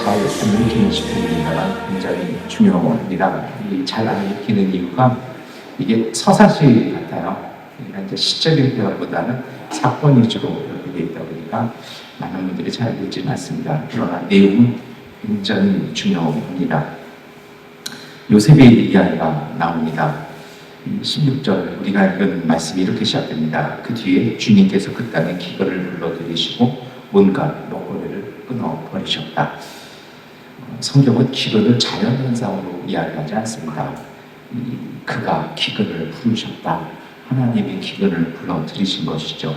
잘 안 읽히는 시편입니다만 굉장히 중요합니다. 잘 안 읽히는 이유가 이게 서사시 같아요. 그러니까 이제 시적인 표현보다는 사건 위주로 이렇게 되어 있다 보니까 많은 분들이 잘 읽지는 않습니다. 그러나 내용은 굉장히 중요합니다. 요셉의 이야기가 나옵니다. 16절 우리가 읽은 말씀이 이렇게 시작됩니다. 그 뒤에 주님께서 그 땅에 기근을 불러들이시고 온갖 먹거리를 끊어버리셨다. 성경은 기근을 자연현상으로 이야기하지 않습니다. 그가 기근을 부르셨다. 하나님이 기근을 불러들이신 것이죠.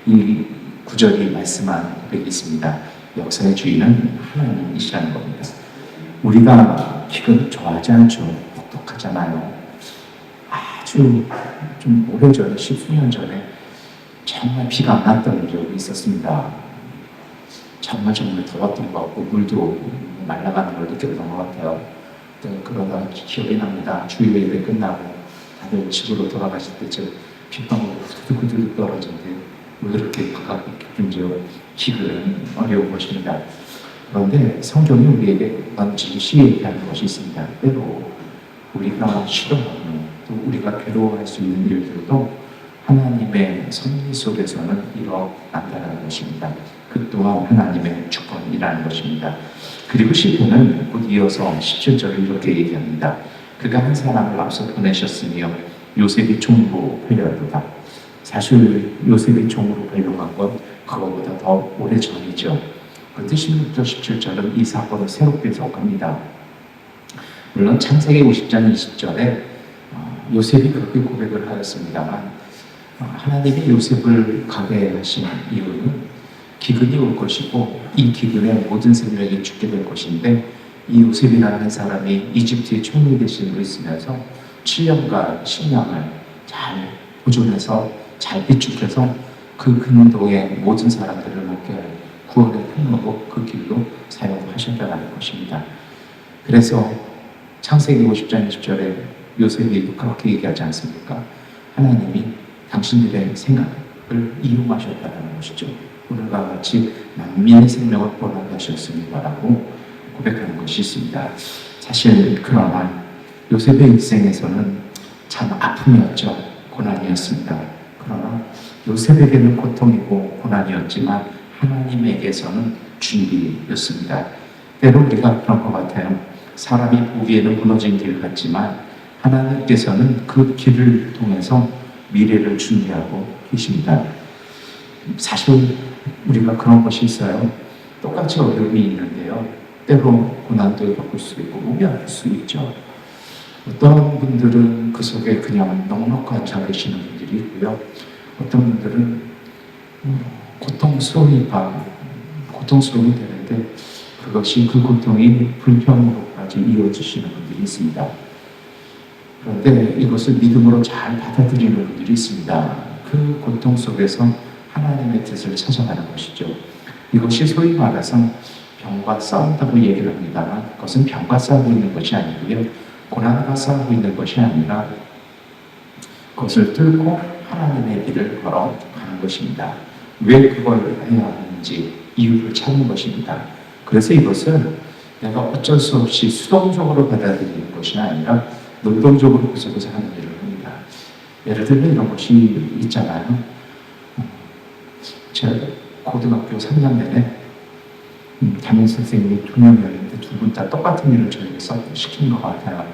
이 구절이 말씀한 고백이 있습니다. 역사의 주인은 하나님이시라는 겁니다. 우리가 기근을 좋아하지 않죠. 똑똑하잖아요. 아주 좀 오래전에, 10수년 전에 정말 비가 안 났던 적이 있었습니다. 정말 더웠던 것 같고 물도 말라가는 걸 느꼈던 것 같아요. 그러다 기억이 납니다. 주일 예배 끝나고 다들 집으로 돌아가실 때 저 빗방울이 후두둑후두둑 떨어지는데 왜 그렇게 가깝게 기근은 어려운 것입니다. 그런데 성경이 우리에게 넌지시 얘기하는 것이 있습니다. 때로 우리가 싫어하는 또 우리가 괴로워할 수 있는 일들도 하나님의 섭리 속에서는 일어난다는 것입니다. 그 또한 하나님의 주권이라는 것입니다. 그리고 시편은 곧 이어서 17절을 이렇게 얘기합니다. 그가 한 사람을 앞서 보내셨으며 요셉이 종으로 팔려도다. 사실 요셉이 종으로 팔려간 건 그거보다 더 오래전이죠. 그런데 16절, 17절은 이 사건을 새롭게 해석합니다. 물론 창세기 50장 20절에 요셉이 그렇게 고백을 하였습니다만 하나님이 요셉을 가게 하신 이유는 기근이 올 것이고 이 기근에 모든 생명이 죽게 될 것인데 이 요셉이라는 사람이 이집트의 총리 대신으로 있으면서 7년간 식량을 잘 보존해서 잘 비축해서 그 근동의 모든 사람들을 먹게 할 구원의 통로로 그 길로 사용하신다는 것입니다. 그래서 창세기 50장 20절에 요셉이 그렇게 얘기하지 않습니까? 하나님이 당신들의 생각을 이용하셨다는 것이죠. 오늘과 같이 만민의 생명을 구원하게 하셨습니다라고 고백하는 것이 있습니다. 사실 그러나 요셉의 일생에서는 참 아픔이었죠. 고난이었습니다. 그러나 요셉에게는 고통이고 고난이었지만 하나님에게서는 준비였습니다. 때로 우리가 그런 것 같아요. 사람이 보기에는 무너진 길 같지만 하나님께서는 그 길을 통해서 미래를 준비하고 계십니다. 사실 우리가 그런 것이 있어요. 똑같이 어려움이 있는데요. 때로 고난도 겪을 수 있고 우려할 수 있죠. 어떤 분들은 그 속에 그냥 넉넉히 앉아 계시는 분들이 있고요. 어떤 분들은 고통스러움이 되는데 그것이 그 고통이 불평으로까지 이어지시는 분들이 있습니다. 그런데 이것을 믿음으로 잘 받아들이는 분들이 있습니다. 그 고통 속에서 하나님의 뜻을 찾아가는 것이죠. 이것이 소위 말해서 병과 싸운다고 얘기를 합니다만 그것은 병과 싸우고 있는 것이 아니고요. 고난과 싸우고 있는 것이 아니라 그것을 뚫고 하나님의 길을 걸어가는 것입니다. 왜 그걸 해야 하는지 이유를 찾는 것입니다. 그래서 이것은 내가 어쩔 수 없이 수동적으로 받아들이는 것이 아니라 능동적으로 그 속에서 하는 일을 합니다. 예를 들면 이런 것이 있잖아요. 제가 고등학교 3년 내내 담임 선생님이 2명이었는데 두 분 다 똑같은 일을 저에게 시킨 것 같아요.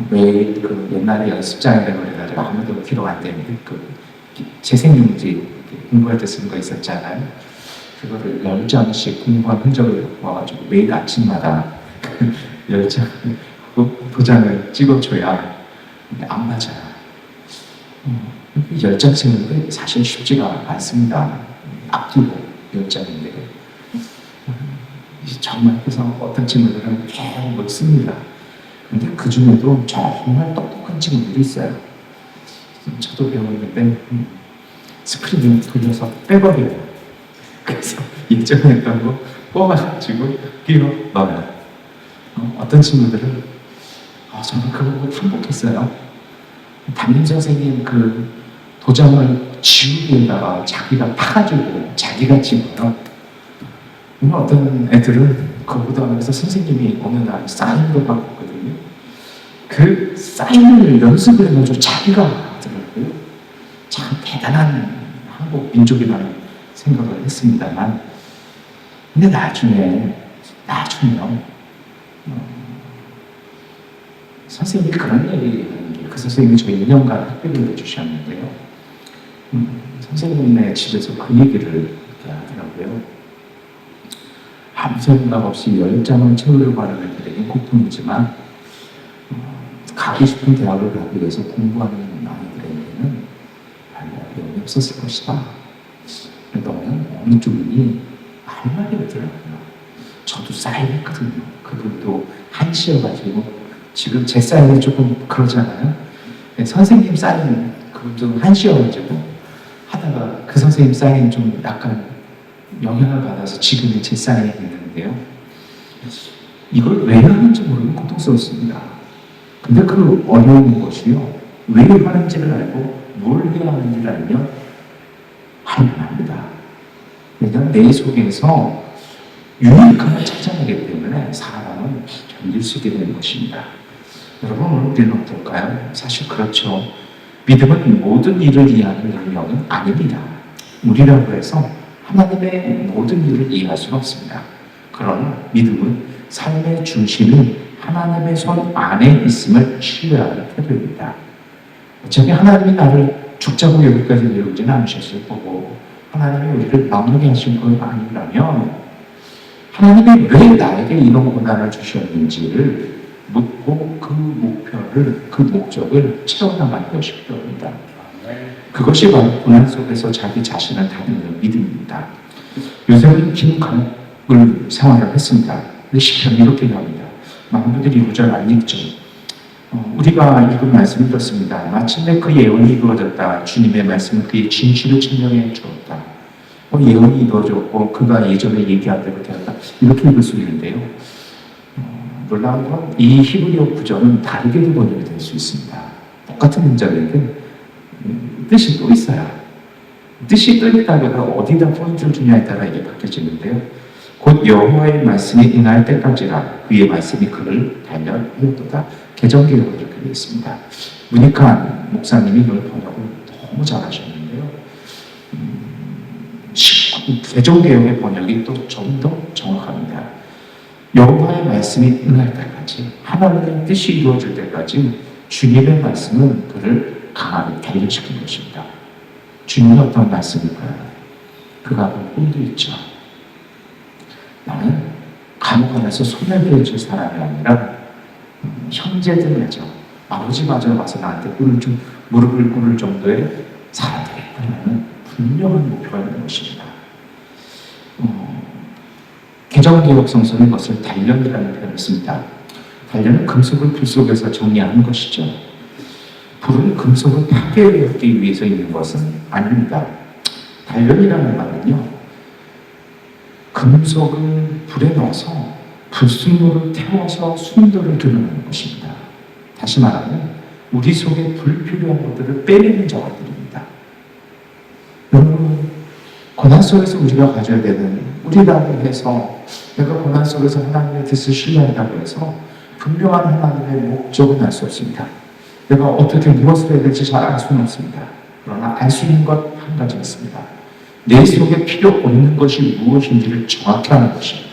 매일 그 옛날에 연습장이라고 해가지고 아무도 기록 안 되는데 그 재생용지 공부할 때 쓰는 거 있었잖아요. 그거를 10장씩 공부한 흔적을 모아가지고 매일 아침마다 그 10장 도장을 찍어줘야 안 맞아요. 10장 쓰는 게 사실 쉽지가 않습니다. 앞뒤로 10장인데 정말 그래서 어떤 친구들은 계속 못 씁니다. 근데 그 중에도 정말 똑똑한 친구들이 있어요. 저도 배웠는데 스크린을 돌려서 빼버려요. 그래서 예전에 했던 거 뽑아가지고 끼워 넣어요. 어떤 친구들은 저는 그거 보고 반복했어요. 담임 선생님 그 도장을 지우개에다가 자기가 파가지고 자기가 찍어요. 어떤 애들은 거부당해서 선생님이 어느 날 사인을 받았거든요. 그 사인을 연습을 해가지고 자기가 하더라고요. 참 대단한 한국 민족이라는 생각을 했습니다만, 근데 나중에요, 선생님이 그런 얘기를 하는 게, 그 선생님이 저희 2년간 학교를 해주셨는데요. 선생님의 집에서 그 얘기를 이렇게 하더라고요. 아무 생각 없이 10장을 채우려고 하는 애들에게 고통이지만, 가고 싶은 대학을 가기 위해서 공부하는 아이들에게는 별로 어려움이 없었을 것이다. 너는 어느 쪽이니? 할 말이 없더라고요. 저도 사인했거든요. 그분도 한시여가지고, 지금 제 사인이 조금 그러잖아요. 선생님 사인, 그분도 한시여가지고, 하다가 그 선생님 사인 좀 약간 영향을 받아서 지금의 제 사인이 됐는데요. 이걸 왜 하는지 모르면 고통스럽습니다. 근데 그 어려운 것이요, 왜 하는지를 알고 뭘 해야 하는지를 알면 할만합니다. 왜냐하면 내 속에서 유익함을 찾아내기 때문에 사람은 견딜 수 있게 되는 것입니다. 여러분, 오늘 우리는 어떨까요? 사실 그렇죠. 믿음은 모든 일을 이해하는 능력은 아닙니다. 우리라고 해서 하나님의 모든 일을 이해할 수는 없습니다. 그러나 믿음은 삶의 중심이 하나님의 손 안에 있음을 신뢰하는 태도입니다. 어차피 하나님이 나를 죽자고 여기까지 내려오지는 않으셨을 거고, 하나님이 우리를 나오게 하신 건 아니라면 하나님이 왜 나에게 이런 고난을 주셨는지를 묻고 그 목표를, 그 목적을 채워나가는 것이 필요합니다. 그것이 바로 고난 속에서 자기 자신을 다듬는 믿음입니다. 요새는 긴 감옥을 생활을 했습니다. 근데 시편이 이렇게 나옵니다. 많은 분들이 이 구절 안 읽죠. 우리가 읽은 말씀이 이렇습니다. 마침내 그 예언이 이루어졌다. 주님의 말씀은 그의 진실을 증명해 주었다. 예언이 이루어졌고 그가 예전에 얘기한 대로 되었다. 이렇게 읽을 수 있는데요. 놀라운 건 이 히브리어 구절은 다르게도 번역이 될 수 있습니다. 똑같은 문장인데 뜻이 또 있어요. 뜻이 또 있다가 어디다 포인트를 주냐에 따라 이게 바뀌어지는데요. 곧 여호와의 말씀이 응할 때까지라 그의 말씀이 그를 단련하였도다. 개정개혁은 이렇게 되어 있습니다. 문익환 목사님이 이걸 번역을 너무 잘하셨는데요. 개정개혁의 번역이 또 좀 더 정확합니다. 여호와의 말씀이 응할 때까지, 하나님의 뜻이 이루어질 때까지 주님의 말씀은 그를 강하게 단련시킨 것입니다. 주님은 어떤 말씀일까요? 그가 본 꿈도 있죠. 나는 감옥 안에서 손을 들어줄 사람이 아니라 형제들이죠. 아버지마저 와서 나한테 무릎을 꿇을 정도의 사람들이라는 분명한 목표가 있는 것입니다. 개정개혁 성서는 이것을 단련이라는 표현을 씁니다. 단련은 금속을 불 속에서 정리하는 것이죠. 불은 금속을 파괴하기 위해서 있는 것은 아닙니다. 단련이라는 말은요, 금속을 불에 넣어서 불순물을 태워서 순도를 드러내는 것입니다. 다시 말하면 우리 속에 불필요한 것들을 빼내는 작업들입니다. 여러분, 고난 속에서 우리가 가져야 되는, 우리라고 해서 내가 고난 속에서 하나님의 뜻을 신뢰한다고 해서 분명한 하나님의 목적은 알 수 없습니다. 내가 어떻게 무엇을 해야 될지 잘 알 수는 없습니다. 그러나 알 수 있는 것 한 가지 있습니다. 내 속에 필요 없는 것이 무엇인지를 정확히 아는 것입니다.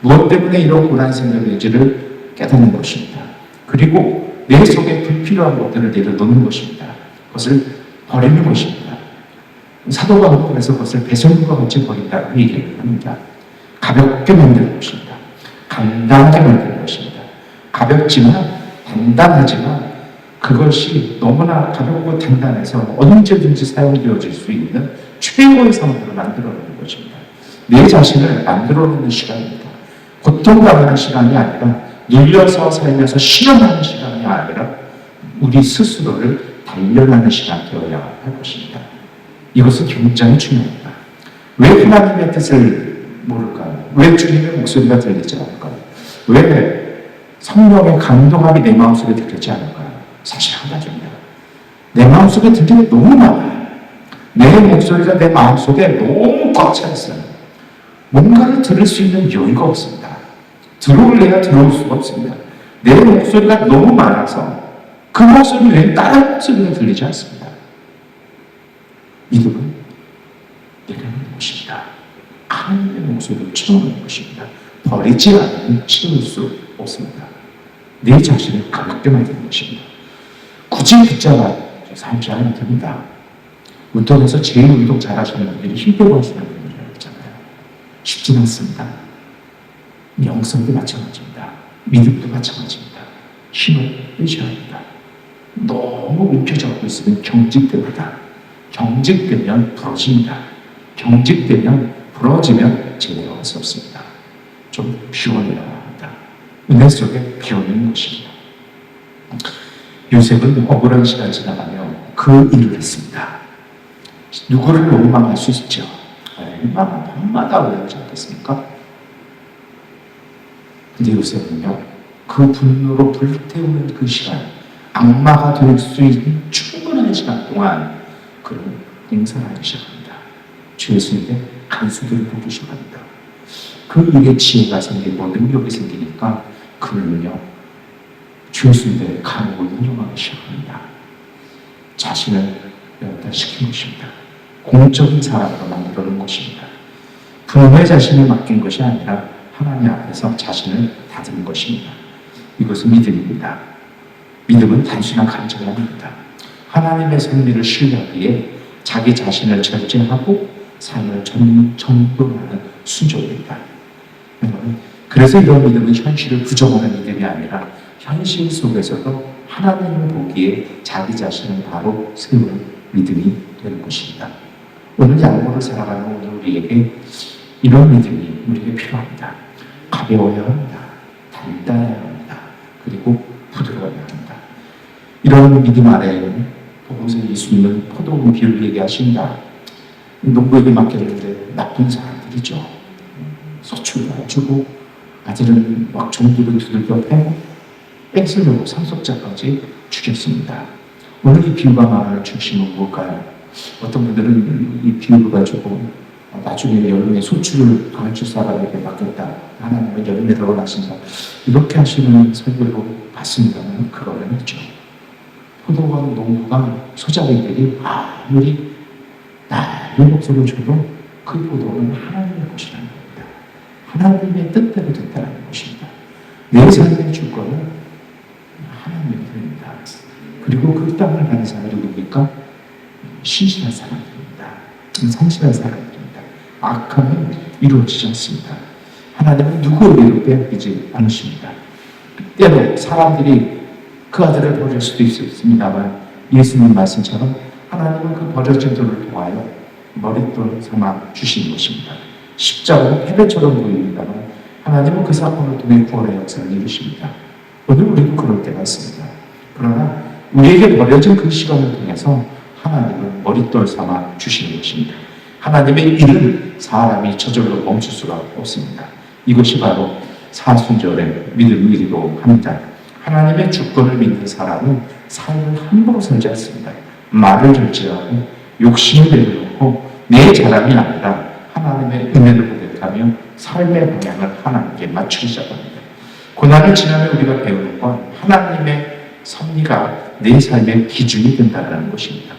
무엇 때문에 이런 고난이 생겼는지를 깨닫는 것입니다. 그리고 내 속에 불필요한 것들을 내려놓는 것입니다. 그것을 버리는 것입니다. 사도가 그래서 그것을 배설물과 같이 버린다고 얘기를 합니다. 가볍게 만드는 것입니다. 간단하게 만드는 것입니다. 가볍지만 단단하지만 그것이 너무나 가볍고 단단해서 언제든지 사용되어질 수 있는 최고의 상황으로 만들어내는 것입니다. 내 자신을 만들어내는 시간입니다. 고통당하는 시간이 아니라 눌려서 살면서 실현하는 시간이 아니라 우리 스스로를 단련하는 시간 되어야 할 것입니다. 이것은 굉장히 중요합니다. 왜 하나님의 뜻을 모를까요? 왜 주님의 목소리가 들리지 않을까요? 왜 성령의 감동함이 내 마음속에 들리지 않을까요? 사실 한 가지입니다. 내 마음속에 들리는 게 너무 많아요. 내 목소리가 내 마음속에 너무 꽉 차 있어요. 뭔가를 들을 수 있는 여유가 없습니다. 들어올래야 들어올 수가 없습니다. 내 목소리가 너무 많아서 그 목소리 외에 다른 목소리가 들리지 않습니다. 믿음은 내려놓는 것입니다. 하나님의 목소리를 채우는 것입니다. 버리지 않으면 채울 수 없습니다. 내 자신을 가볍게 만드는 것입니다. 굳이 붙잡아 살지 않아도 됩니다. 운동에서 제일 운동 잘하시는 분들이 힘들어 하시는 분들이 있잖아요. 쉽지 않습니다. 영성도 마찬가지입니다. 믿음도 마찬가지입니다. 힘을 빼셔야 합니다. 너무 움켜잡고 있으면 경직됩니다. 경직되면 부러집니다. 경직되면 부러지면 제대로 할 수 없습니다. 좀 비워내야 합니다. 은혜 속에 비워내는 것입니다. 요셉은 억울한 시간 지나가며 그 일을 했습니다. 누구를 원망할 수 있죠? 얼마나 밤마다 오해하지 않겠습니까? 근데 요셉은요, 그 분노로 불태우는 그 시간, 악마가 될 수 있는 충분한 시간 동안 그를 행사하기 시작합니다. 주 예수님의 간수들을 보기 시작합니다. 그 일에 지혜가 생기고 능력이 생기니까 그는요, 주 예수님의 간혹을 운영하기 시작합니다. 자신을 연단시킨 것입니다. 공적인 사람으로 만들어 놓은 것입니다. 부모의 자신을 맡긴 것이 아니라 하나님 앞에서 자신을 다듬은 것입니다. 이것은 믿음입니다. 믿음은 단순한 감정이 아닙니다. 하나님의 섭리를 신뢰하기에 자기 자신을 절제하고 삶을 전도하는 순종입니다. 여러분, 그래서 이런 믿음은 현실을 부정하는 믿음이 아니라 현실 속에서도 하나님을 보기에 자기 자신을 바로 세우는 믿음이 되는 것입니다. 오늘 양보를 살아가는 오늘 우리에게 이런 믿음이 우리에게 필요합니다. 가벼워야 합니다. 단단해야 합니다. 그리고 부드러워야 합니다. 이런 믿음 아래 복음서 예수님은 포도원 비유를 얘기하신다. 농부에게 맡겼는데 나쁜 사람들이죠. 소출을 안 주고 아들은 막 종들을 두들겨 패고 뺏으려고 상속자까지 죽였습니다. 오늘 이 비유가 말하는 중심은 뭘까요? 어떤 분들은 이 비유를 가지고 나중에 여름에 소출을 가르칠 사람에게 맡겼다. 하나님은 여름에 들어가신다. 이렇게 하시는 설교로 봤습니다만 그거는 아니죠. 포도원 농부가 소작인들이 아무리 낮은 목소리를 줘도 그 포도는 하나님의 것이라는 겁니다. 하나님의 뜻대로 됐다는 것입니다. 내 삶의 주권은 하나님의 뜻입니다. 그리고 그 땅을 가는 사람이 누굽니까? 신실한 사람들입니다. 성실한 사람들입니다. 악함은 이루어지지 않습니다. 하나님은 누구에게도 빼앗기지 않으십니다. 때로 사람들이 그 아들을 버릴 수도 있습니다만 예수님 말씀처럼 하나님은 그 버려진 돌을 통하여 머릿돌 삼아 주신 것입니다. 십자가는 패배처럼 보입니다만 하나님은 그 사건을 통해 구원의 역사를 이루십니다. 오늘 우리도 그럴 때가 있습니다. 그러나 우리에게 버려진 그 시간을 통해서 하나님은 머릿돌 삼아 주시는 것입니다. 하나님의 일은 사람이 저절로 멈출 수가 없습니다. 이것이 바로 사순절의 믿음이기도 합니다. 하나님의 주권을 믿는 사람은 삶을 함부로 살지 않습니다. 말을 절제하고 욕심을 내려놓고 내 자랑이 아니라 하나님의 은혜를 고백하며 삶의 방향을 하나님께 맞추기 시작합니다. 고난을 지나며 우리가 배우는 건 하나님의 섭리가 내 삶의 기준이 된다는 것입니다.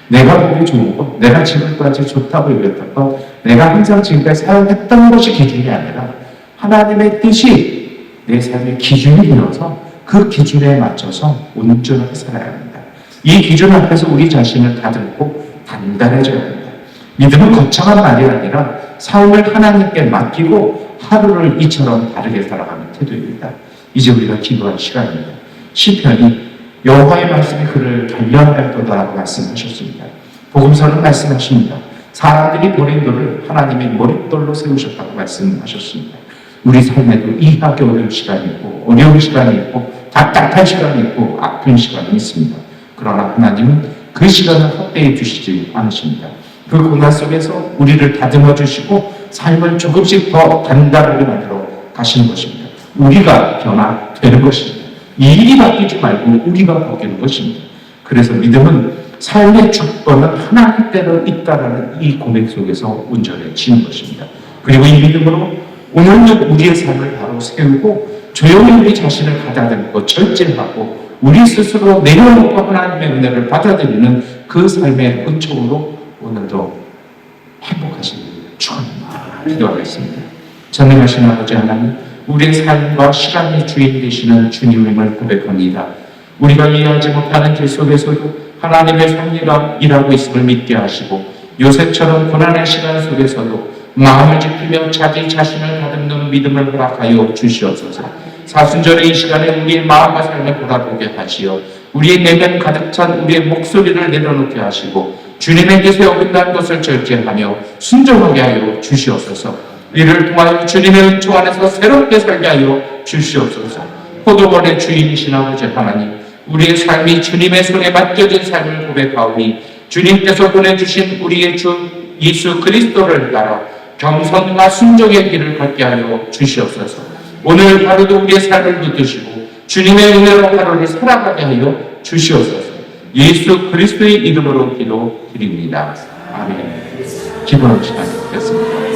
내가 보기 좋은 것, 내가 지금까지 좋다고 여겼던 것, 내가 항상 지금까지 사용했던 것이 기준이 아니라 하나님의 뜻이 내 삶의 기준이 되어서 그 기준에 맞춰서 온전하게 살아야 합니다. 이 기준 앞에서 우리 자신을 다듬고 단단해져야 합니다. 믿음은 거창한 말이 아니라 삶을 하나님께 맡기고 하루를 이처럼 다르게 살아가는 태도입니다. 이제 우리가 기도할 시간입니다. 시편이 여호와의 말씀이 그를 단련하였도다라고 말씀하셨습니다. 복음서는 말씀하십니다. 사람들이 버린 돌을 하나님의 머릿돌로 세우셨다고 말씀하셨습니다. 우리 삶에도 이해하기 어려운 시간이 있고 어려운 시간이 있고 답답한 시간이 있고 아픈 시간이 있습니다. 그러나 하나님은 그 시간을 헛되이 주시지 않으십니다. 그 고난 속에서 우리를 다듬어 주시고 삶을 조금씩 더 단단하게 만들어 가시는 것입니다. 우리가 변화되는 것입니다. 이 일이 바뀌지 말고 우리가 바뀌는 것입니다. 그래서 믿음은 삶의 주권은 하나님께로 있다라는 이 고백 속에서 온전해지는 것입니다. 그리고 이 믿음으로 오늘도 우리의 삶을 바로 세우고 조용히 우리 자신을 가다듬고 절제하고 우리 스스로 내려놓고 하나님의 은혜를 받아들이는 그 삶의 은총으로 오늘도 행복하시기를 축원합니다. 기도하겠습니다. 전능하신 아버지 하나님, 우리의 삶과 시간의 주인 되시는 주님임을 고백합니다. 우리가 이해하지 못하는 길 속에서도 하나님의 섭리가 일하고 있음을 믿게 하시고 요셉처럼 고난의 시간 속에서도 마음을 지키며 자기 자신을 다듬는 믿음을 허락하여 주시옵소서. 사순절의 이 시간에 우리의 마음과 삶을 돌아보게 하시어 우리의 내면 가득 찬 우리의 목소리를 내려놓게 하시고 주님의 뜻에 어긋난 것을 절제하며 순종하게 하여 주시옵소서. 이를 통하여 주님의 은총 안에서 새롭게 살게 하여 주시옵소서. 포도원의 주인이신 아버지 하나님, 우리의 삶이 주님의 손에 맡겨진 삶을 고백하오니 주님께서 보내주신 우리의 주 예수 그리스도를 따라 겸손과 순종의 길을 걷게 하여 주시옵소서. 오늘 하루도 우리의 삶을 붙드시고 주님의 은혜로 하루를 살아가게 하여 주시옵소서. 예수 그리스도의 이름으로 기도드립니다. 아멘. 기도하는 시간이 됐습니다.